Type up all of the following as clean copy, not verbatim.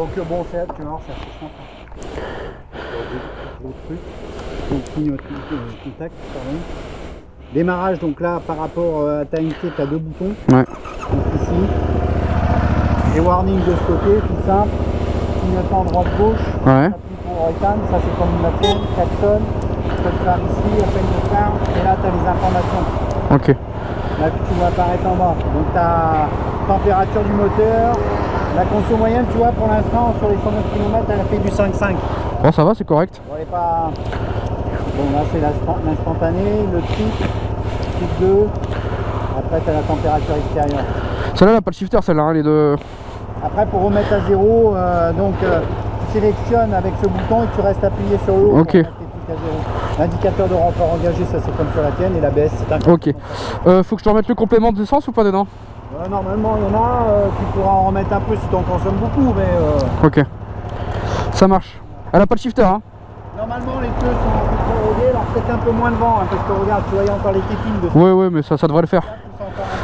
Donc bon, tu vas voir, c'est assez simple. Gros truc. Donc contact, pardon. Démarrage, donc là par rapport à ta NT, tu as deux boutons. Ouais. Donc ici. Et warning de ce côté, tout simple. Clignotant droite-gauche. Ouais. Pour éteindre, ça c'est comme une machine, klaxon. Tu peux le faire ici, open de frein, et là tu as les informations. Ok. Là tu vois apparaître en bas. Donc tu as température du moteur. La conso moyenne, tu vois, pour l'instant, sur les 109 km, elle a fait du 5,5. Bon, ça va, c'est correct. Bon, elle est pas... Bon, là c'est l'instantané, le trick 2. Après tu as la température extérieure. Celle-là, elle n'a pas de shifter, celle-là, hein, les deux. Après, pour remettre à zéro, tu sélectionnes avec ce bouton et tu restes appuyé sur le haut. Ok. L'indicateur de rempart engagé, ça c'est comme sur la tienne, et l'ABS c'est un. Ok. Faut que je te remette le complément d'essence ou pas dedans? Normalement, il y en a, tu pourras en remettre un peu si tu en consommes beaucoup, mais... Ok. Ça marche. Elle a pas de shifter, hein? Normalement, les pneus sont rodés, alors peut-être un peu moins de vent, hein, parce que regarde, tu voyais encore les tétines dessus. Ouais, mais ça devrait le faire.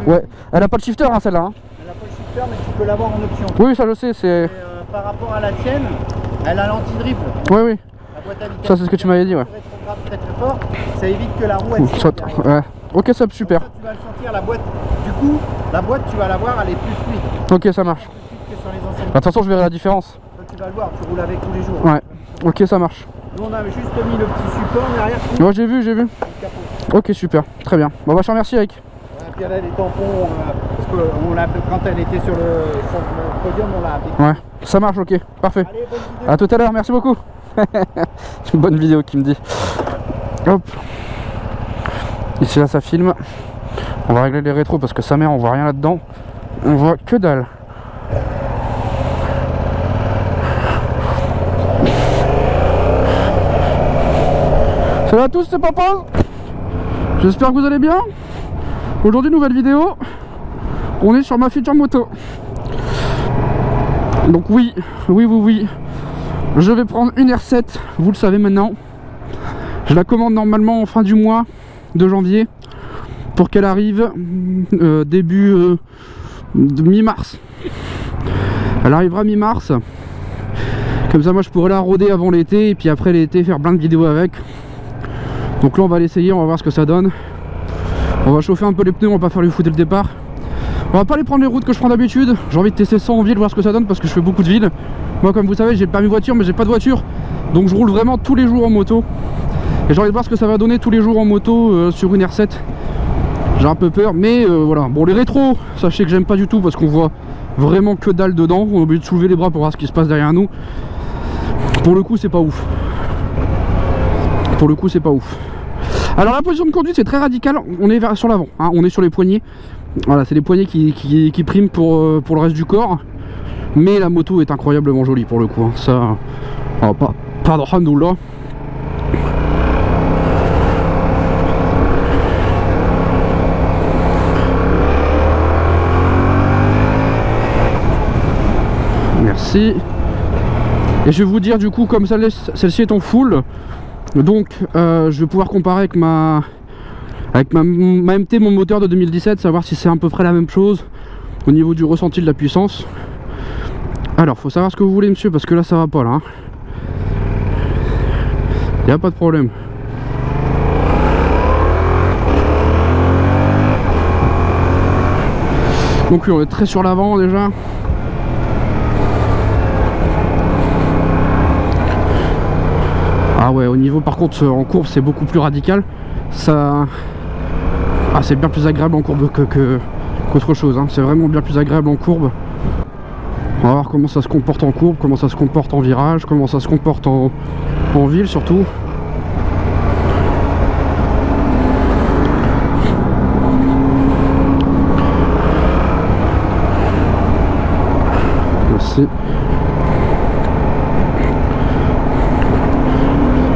Ouais. Elle a pas de shifter, hein, celle-là. Hein. Elle n'a pas de shifter, mais tu peux l'avoir en option. Oui, ça je sais, c'est... Par rapport à la tienne, elle a l'anti-dribble. Oui. La boîte à vitesse, Ça, c'est ce que tu m'avais dit, ouais. Très fort, ça évite que la roue elle saute. Ouais. Ok, ça super. Ça, tu vas le sentir, la boîte. Du coup, la boîte, tu vas la voir, elle est plus fluide. Ok, ça marche. Que sur les anciennes. De toute façon, je verrai la différence. Toi, tu vas le voir, tu roules avec tous les jours. Ouais. Ok, ça marche. Nous, on avait juste mis le petit support derrière. Ouais, j'ai vu. Ok, super. Très bien. Bon, bah, je te remercie, Eric. Ouais, puis elle a les tampons, parce que quand elle était sur le podium, on l'a appelé. Ouais, ça marche, ok. Parfait. Allez, bonne vidéo. À tout à l'heure, merci beaucoup. C'est une bonne vidéo qui me dit. Hop. Ici là ça filme. On va régler les rétros parce que sa mère on voit rien là-dedans. On voit que dalle. Salut à tous, c'est Papa. J'espère que vous allez bien. Aujourd'hui nouvelle vidéo. On est sur ma future moto. Donc oui. Je vais prendre une R7, vous le savez maintenant. Je la commande normalement en fin du mois de janvier pour qu'elle arrive début de mi-mars. Elle arrivera mi-mars. Comme ça moi je pourrai la roder avant l'été et puis après l'été faire plein de vidéos avec. Donc là on va l'essayer, on va voir ce que ça donne. On va chauffer un peu les pneus, on va pas faire le foot dès le départ. On va pas aller prendre les routes que je prends d'habitude. J'ai envie de tester ça en ville, voir ce que ça donne parce que je fais beaucoup de villes. Moi comme vous savez j'ai le permis voiture mais j'ai pas de voiture. Donc je roule vraiment tous les jours en moto. Et j'ai envie de voir ce que ça va donner tous les jours en moto sur une R7. J'ai un peu peur mais voilà. Bon les rétros, sachez que j'aime pas du tout parce qu'on voit vraiment que dalle dedans. On est obligé de soulever les bras pour voir ce qui se passe derrière nous. Pour le coup c'est pas ouf. Alors la position de conduite c'est très radical. On est sur l'avant, hein. On est sur les poignets. Voilà, c'est les poignets qui priment pour le reste du corps. Mais la moto est incroyablement jolie pour le coup, hein. Ça, oh, pas de handoula. Merci. Et je vais vous dire du coup comme celle-ci est en full. Donc je vais pouvoir comparer avec ma MT, mon moteur de 2017, savoir si c'est à peu près la même chose au niveau du ressenti de la puissance. Alors faut savoir ce que vous voulez monsieur parce que là ça va pas là, hein. Y a pas de problème. Donc oui on est très sur l'avant déjà. Ah ouais au niveau par contre en courbe c'est beaucoup plus radical. Ça... Ah c'est bien plus agréable en courbe qu'autre chose, hein. C'est vraiment bien plus agréable en courbe. On va voir comment ça se comporte en courbe, comment ça se comporte en virage, comment ça se comporte en ville surtout. Merci.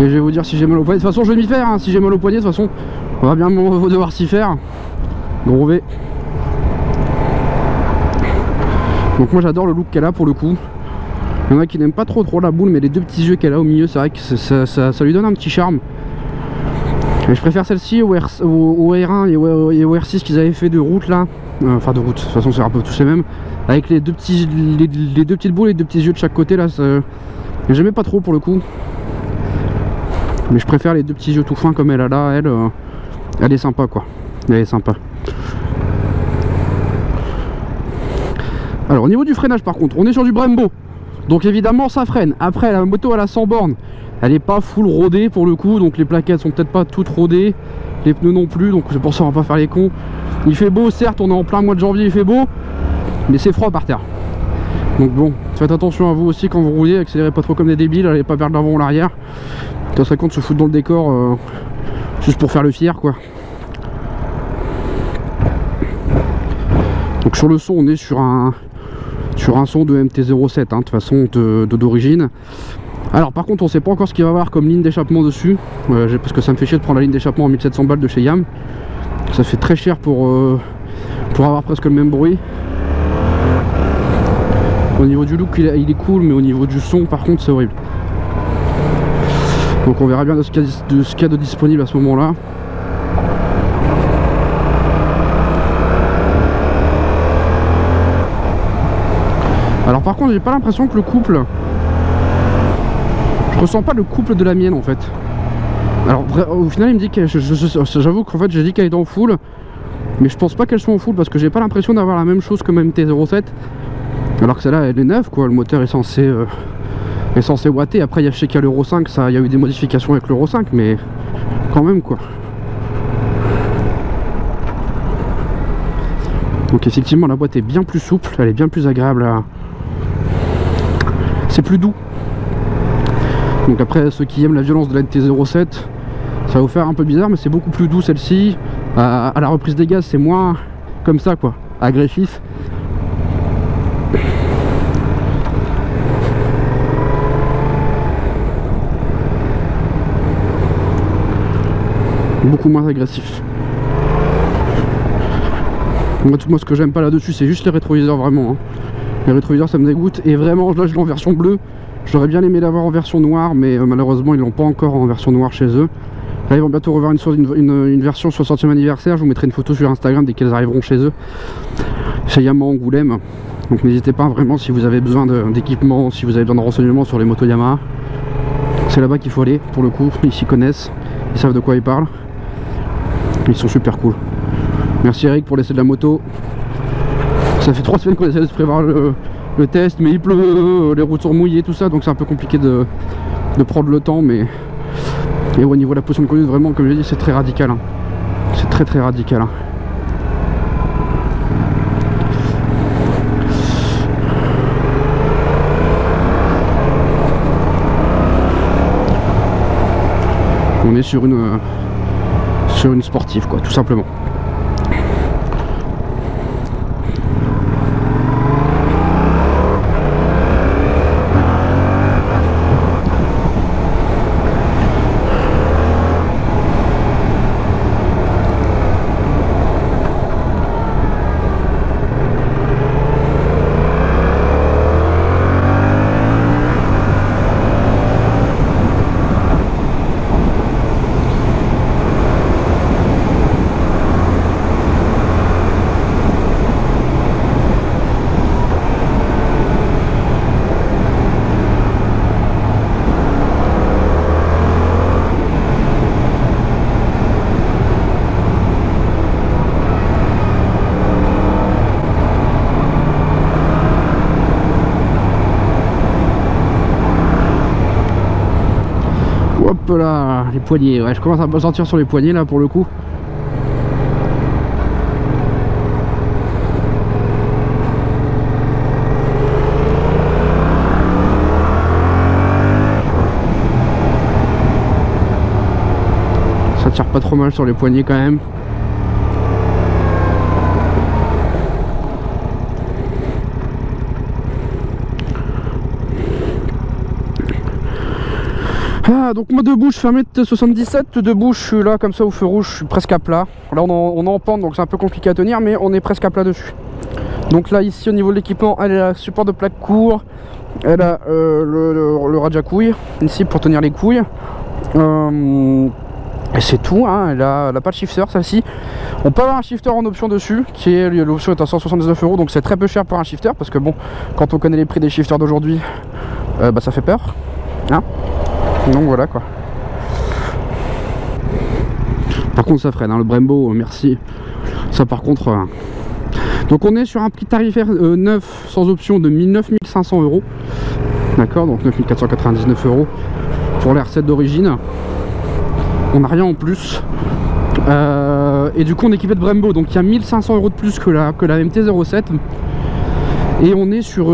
Et je vais vous dire si j'ai mal au poignet. De toute façon je vais m'y faire, hein. Si j'ai mal au poignet de toute façon on va bien devoir s'y faire. Gros V. Donc moi j'adore le look qu'elle a pour le coup. Il y en a qui n'aiment pas trop la boule, mais les deux petits yeux qu'elle a au milieu, c'est vrai que ça lui donne un petit charme. Et je préfère celle-ci au R1 et au R6 qu'ils avaient fait de route là. Enfin de route, de toute façon c'est un peu tous les mêmes. avec les deux petites boules et les deux petits yeux de chaque côté là, j'aimais pas trop pour le coup. Mais je préfère les deux petits yeux tout fins comme elle a là, elle est sympa quoi. Elle est sympa. Alors au niveau du freinage par contre, on est sur du Brembo. Donc évidemment ça freine. Après la moto elle a 100 bornes. Elle est pas full rodée pour le coup. Donc les plaquettes sont peut-être pas toutes rodées. Les pneus non plus. Donc c'est pour ça on va pas faire les cons. Il fait beau certes, on est en plein mois de janvier, il fait beau. Mais c'est froid par terre. Donc bon, faites attention à vous aussi quand vous roulez. Accélérez pas trop comme des débiles. Allez pas perdre l'avant ou l'arrière. Ça serait con de se foutre dans le décor juste pour faire le fier quoi. Donc sur le son on est sur un son de MT-07 hein, de toute façon d'origine. Alors par contre on sait pas encore ce qu'il va y avoir comme ligne d'échappement dessus parce que ça me fait chier de prendre la ligne d'échappement en 1700 balles de chez Yam. Ça fait très cher pour avoir presque le même bruit. Au niveau du look il est cool, mais au niveau du son par contre c'est horrible. Donc on verra bien de ce qu'il y a de disponible à ce moment là. Alors par contre j'ai pas l'impression que le couple, je ressens pas le couple de la mienne en fait. Alors au final il me dit que j'avoue qu'en fait j'ai dit qu'elle est en full, mais je pense pas qu'elle soit en full parce que j'ai pas l'impression d'avoir la même chose que ma MT-07. Alors que celle-là elle est neuve quoi, le moteur est censé watter. Après je sais qu'il y a l'Euro 5, il y a eu des modifications avec l'Euro 5, mais quand même quoi. Donc effectivement la boîte est bien plus souple, elle est bien plus agréable c'est plus doux. Donc après ceux qui aiment la violence de la NT-07, ça va vous faire un peu bizarre, mais c'est beaucoup plus doux celle-ci. À la reprise des gaz c'est moins comme ça quoi, agressif. Beaucoup moins agressif. Moi ce que j'aime pas là-dessus c'est juste les rétroviseurs vraiment hein. Les rétroviseurs ça me dégoûte et vraiment là je l'ai en version bleue. J'aurais bien aimé l'avoir en version noire mais malheureusement ils l'ont pas encore en version noire chez eux. Là ils vont bientôt revoir une version 60e anniversaire. Je vous mettrai une photo sur Instagram dès qu'elles arriveront chez eux, chez Yamaha Angoulême. Donc n'hésitez pas vraiment si vous avez besoin d'équipement, si vous avez besoin de renseignements sur les motos Yamaha. C'est là-bas qu'il faut aller pour le coup, ils s'y connaissent, ils savent de quoi ils parlent. Ils sont super cool. Merci Eric pour l'essai de la moto. Ça fait 3 semaines qu'on essaie de se prévoir le test, mais il pleut, les routes sont mouillées, tout ça, donc c'est un peu compliqué de prendre le temps. Mais et au niveau de la position de conduite, vraiment, comme je l'ai dit, c'est très radical. Hein. C'est très radical. Hein. On est sur une sportive, quoi, tout simplement. Hop là, les poignets, ouais, je commence à me sentir sur les poignets là pour le coup. Ça tire pas trop mal sur les poignets quand même. Ah, donc moi debout je fais 1m77, debout je suis là comme ça au feu rouge, je suis presque à plat. Là on est en pente donc c'est un peu compliqué à tenir, mais on est presque à plat dessus. Donc là ici au niveau de l'équipement, elle a support de plaque court, elle a le radia couille ici pour tenir les couilles. Et c'est tout, hein. Elle a pas de shifter celle-ci. On peut avoir un shifter en option dessus, qui est l'option est à 179 €, donc c'est très peu cher pour un shifter, parce que bon, quand on connaît les prix des shifters d'aujourd'hui, bah ça fait peur, hein. Donc voilà quoi. Par contre ça freine, hein, le Brembo, merci. Ça par contre... Donc on est sur un prix tarifaire neuf sans option de 9 500 €. D'accord, donc 9 499 € pour l'R7 d'origine. On n'a rien en plus. Et du coup on est équipé de Brembo, donc il y a 1500 € de plus que la MT-07. Et on est sur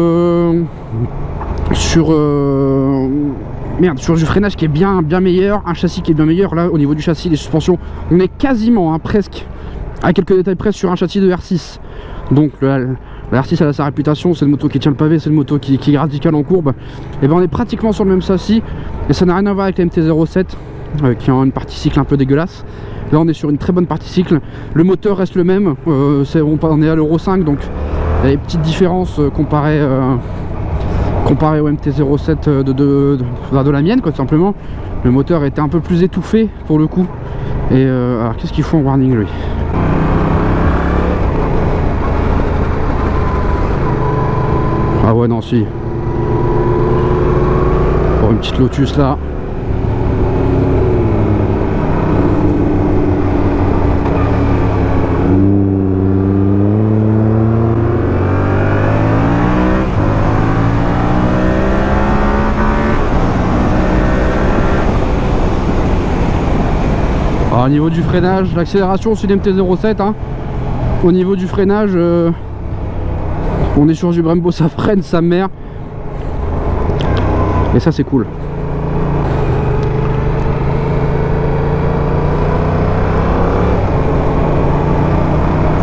du freinage qui est bien meilleur, un châssis qui est bien meilleur. Là au niveau du châssis, les suspensions, on est quasiment, hein, presque, à quelques détails près, sur un châssis de R6. Donc la R6 elle a sa réputation, c'est le moto qui tient le pavé, c'est le moto qui est radical en courbe. Et ben on est pratiquement sur le même châssis, et ça n'a rien à voir avec la MT-07 qui a une partie cycle un peu dégueulasse. Là on est sur une très bonne partie cycle, le moteur reste le même, on est à l'Euro 5, donc il y a des petites différences comparé au MT-07 de la mienne, quoi, tout simplement. Le moteur était un peu plus étouffé pour le coup. Et alors qu'est-ce qu'il faut en warning lui? Ah ouais, non, si. Pour une petite Lotus là. Alors, au niveau du freinage, l'accélération c'est une MT-07, hein. Au niveau du freinage, on est sur du Brembo, ça freine sa mère. Et ça c'est cool.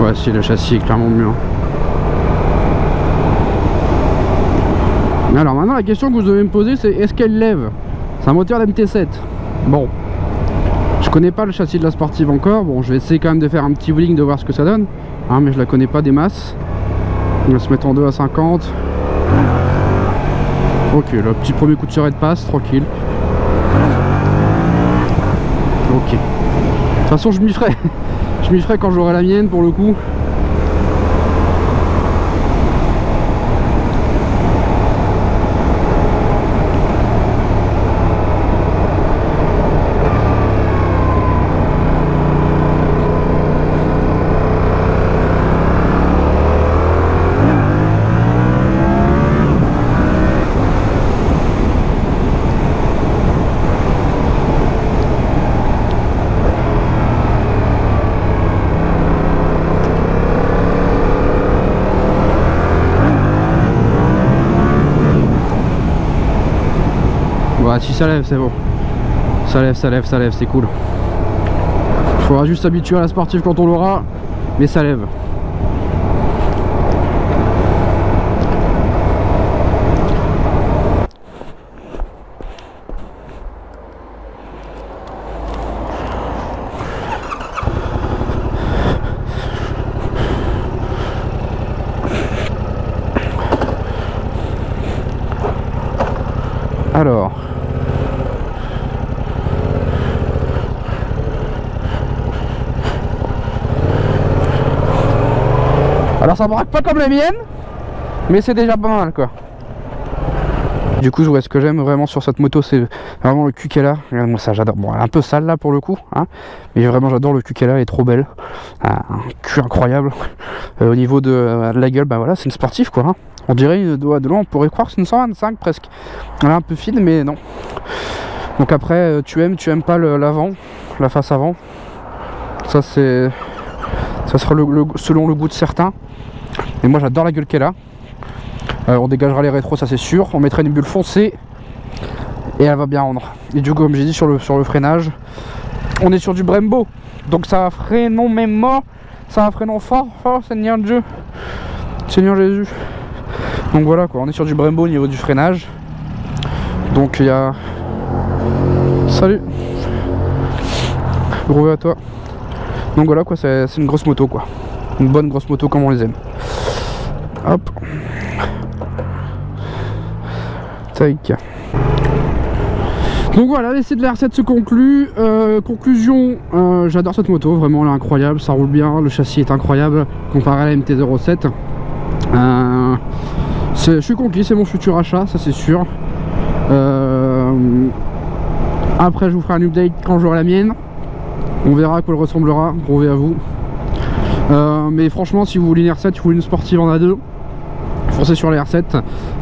Ouais, si, le châssis est clairement mieux, hein. Alors maintenant la question que vous devez me poser, c'est est-ce qu'elle lève? C'est un moteur d'MT7. Bon, je connais pas le châssis de la sportive encore. Bon, je vais essayer quand même de faire un petit wheeling, de voir ce que ça donne, hein, mais je la connais pas des masses. On va se mettre en 2 à 50. Ok, le petit premier coup de surette passe, tranquille. Ok. De toute façon, je m'y ferai. Je m'y ferai quand j'aurai la mienne pour le coup. Ouais, si ça lève, c'est bon. Ça lève, c'est cool. Il faudra juste s'habituer à la sportive quand on l'aura, mais ça lève. Alors, ça braque pas comme les miennes, mais c'est déjà pas mal quoi. Du coup, ce que j'aime vraiment sur cette moto, c'est vraiment le cul qu'elle a. Moi, ça j'adore. Bon, elle est un peu sale là pour le coup, hein, mais vraiment j'adore le cul qu'elle a, elle est trop belle. Un cul incroyable. Au niveau de la gueule, bah voilà, c'est une sportive quoi, hein. On dirait de loin, on pourrait croire que c'est une 125 presque. Elle est un peu fine, mais non. Donc après, tu aimes pas l'avant, la face avant. Ça c'est, ça sera selon le goût de certains. Et moi j'adore la gueule qu'elle a. On dégagera les rétros, ça c'est sûr. On mettra une bulle foncée et elle va bien rendre. Et du coup, comme j'ai dit sur le freinage, on est sur du Brembo, donc ça va freiner non même mort, ça va freiner fort, Seigneur Dieu, Seigneur Jésus. Donc voilà quoi, on est sur du Brembo au niveau du freinage. Donc il y a... Salut, gros à toi. Donc voilà quoi, c'est une grosse moto quoi, une bonne grosse moto comme on les aime. Hop. Tac. Donc voilà, l'essai de la R7 se conclut. Conclusion, j'adore cette moto, vraiment elle est incroyable, ça roule bien, le châssis est incroyable comparé à la MT-07. Je suis conquis, c'est mon futur achat, ça c'est sûr. Après je vous ferai un update quand j'aurai la mienne. On verra à quoi elle ressemblera, gros V à vous. Mais franchement, si vous voulez une R7, si vous voulez une sportive en A2, foncez sur les R7.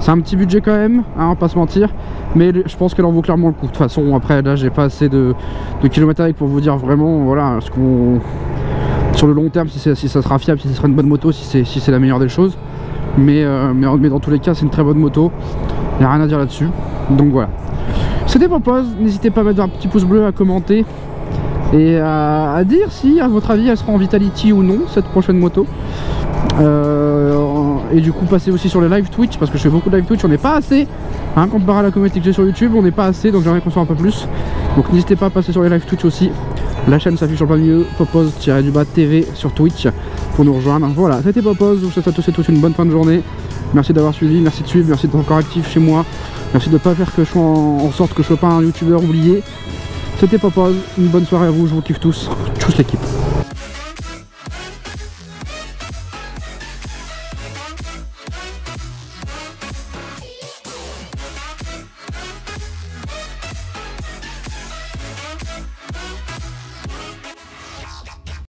C'est un petit budget quand même, hein, pas se mentir, mais je pense qu'elle en vaut clairement le coup. De toute façon, après là j'ai pas assez de kilomètres avec pour vous dire vraiment voilà ce qu'on, sur le long terme, si ça sera fiable, si ce sera une bonne moto, si c'est la meilleure des choses. Mais dans tous les cas c'est une très bonne moto, il n'y a rien à dire là-dessus. Donc voilà, c'était Popose, n'hésitez pas à mettre un petit pouce bleu, à commenter et à dire si à votre avis elle sera en Vitality ou non cette prochaine moto. Et du coup passez aussi sur les live Twitch, parce que je fais beaucoup de live Twitch, on n'est pas assez hein, comparé à la communauté que j'ai sur YouTube, on n'est pas assez, donc j'aimerais qu'on soit un peu plus. Donc n'hésitez pas à passer sur les live Twitch aussi. La chaîne s'affiche en plein milieu, Popose-du-bas TV sur Twitch pour nous rejoindre. Voilà, c'était Popose, je vous souhaite à tous et toutes une bonne fin de journée. Merci d'avoir suivi, merci de suivre, merci d'être encore actif chez moi. Merci de ne pas faire que je sois en sorte que je sois pas un youtubeur oublié. C'était Popose, une bonne soirée à vous, je vous kiffe tous. Tchuss l'équipe.